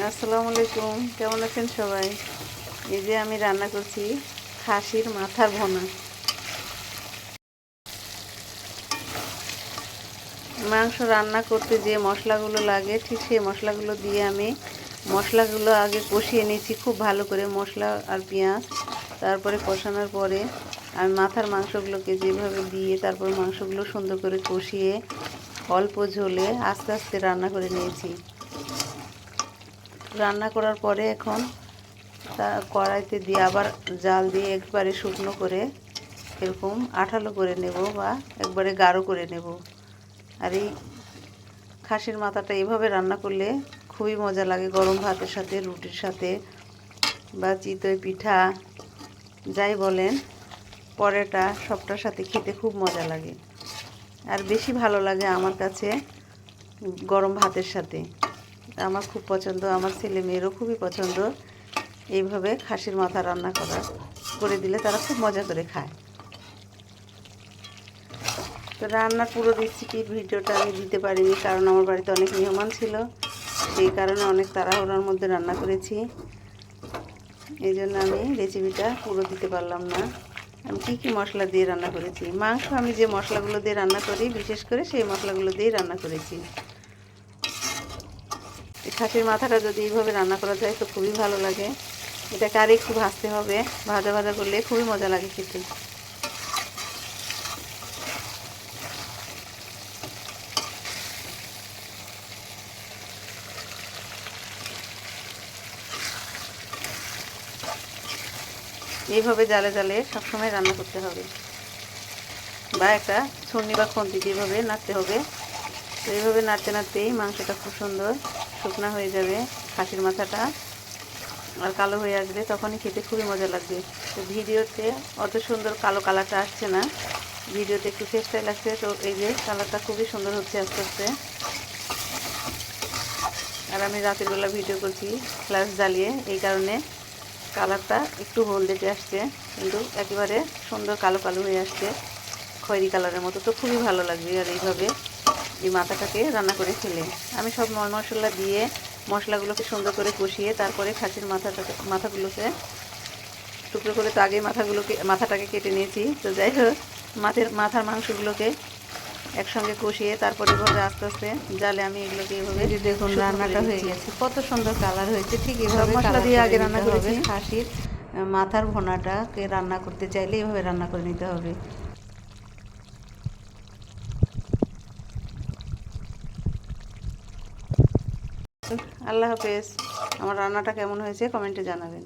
আসসালামু আলাইকুম, কেমন আছেন সবাই? এই যে আমি রান্না করছি খাসির মাথার ভুনা। মাংস রান্না করতে যে মশলাগুলো লাগে ঠিক সেই মশলাগুলো দিয়ে আমি মশলাগুলো আগে কষিয়ে নিয়েছি খুব ভালো করে, মশলা আর পেঁয়াজ। তারপরে কষানোর পরে আমি মাথার মাংসগুলোকে যেভাবে দিয়ে তারপর মাংসগুলো সুন্দর করে কষিয়ে অল্প ঝোলে আস্তে আস্তে রান্না করে নিয়েছি। রান্না করার পরে এখন তা কড়াইতে দিয়ে আবার জাল দিয়ে একবারে শুকনো করে এরকম আঠালো করে নেব বা একবারে গাঢ় করে নেব। আর এই খাসির মাথাটা এভাবে রান্না করলে খুবই মজা লাগে, গরম ভাতের সাথে, রুটির সাথে বা চিতই পিঠা যাই বলেন, পরোটা সবটার সাথে খেতে খুব মজা লাগে। আর বেশি ভালো লাগে আমার কাছে গরম ভাতের সাথে। আমার খুব পছন্দ, আমার ছেলে মেয়েরও খুবই পছন্দ এইভাবে খাসির মাথা রান্না করে দিলে তারা খুব মজা করে খায়। তো রান্নার পুরো রেসিপির ভিডিওটা আমি দিতে পারিনি, কারণ আমার বাড়িতে অনেক মেহমান ছিল, সেই কারণে অনেক তাড়াহুড়োর মধ্যে রান্না করেছি। এই জন্য আমি রেসিপিটা পুরো দিতে পারলাম না। আমি কী মশলা দিয়ে রান্না করেছি, মাংস আমি যে মশলাগুলো দিয়ে রান্না করি বিশেষ করে সেই মশলাগুলো দিয়েই রান্না করেছি। এই খাসির মাথাটা যদি এইভাবে রান্না করা যায় তো খুবই ভালো লাগে। এটাকে আর একটু ভাজতে হবে, ভাজা ভাজা করলে খুবই মজা লাগে খেতে। এইভাবে জালে জালে সবসময় রান্না করতে হবে, বা একটা ছন্নি বা খুন্তি এইভাবে নাড়তে হবে। তো এইভাবে নাড়তে নাড়তেই মাংসটা খুব সুন্দর শুকনা হয়ে যাবে, খাসির মাথাটা আর কালো হয়ে আসবে, তখনই খেতে খুবই মজা লাগবে। তো ভিডিওতে অত সুন্দর কালো কালারটা আসছে না, ভিডিওতে একটু ফেস্টাই লাগছে। তো এই যে কালারটা খুবই সুন্দর হচ্ছে আস্তে আস্তে। আর আমি রাতের বেলা ভিডিও করছি ফ্ল্যাশ জ্বালিয়ে, এই কারণে কালারটা একটু হলদেটে আসছে, কিন্তু একেবারে সুন্দর কালো কালো হয়ে আসছে, খয়েরি কালারের মতো। তো খুবই ভালো লাগবে। আর এইভাবে এই মাথাটাকে রান্না করে খেলে আমি সব মশলা দিয়ে মশলাগুলোকে সুন্দর করে কষিয়ে তারপরে খাসির মাথাগুলোকে টুকরো করে, তো আগে মাথাটাকে কেটে নিয়েছি। তো যাই হোক, মাথার মাংসগুলোকে একসঙ্গে কষিয়ে তারপরে এভাবে আস্তে আস্তে জালে আমি এগুলোকে এভাবে, দেখুন রান্নাটা হয়ে গেছে, কত সুন্দর কালার হয়েছে। ঠিক এইভাবে মশলা দিয়ে আগে রান্না করেছি। খাসির মাথার ভুনাটাকে রান্না করতে চাইলে এইভাবে রান্না করে নিতে হবে। আল্লাহ হাফেজ। আমার রান্নাটা কেমন হয়েছে কমেন্টে জানাবেন।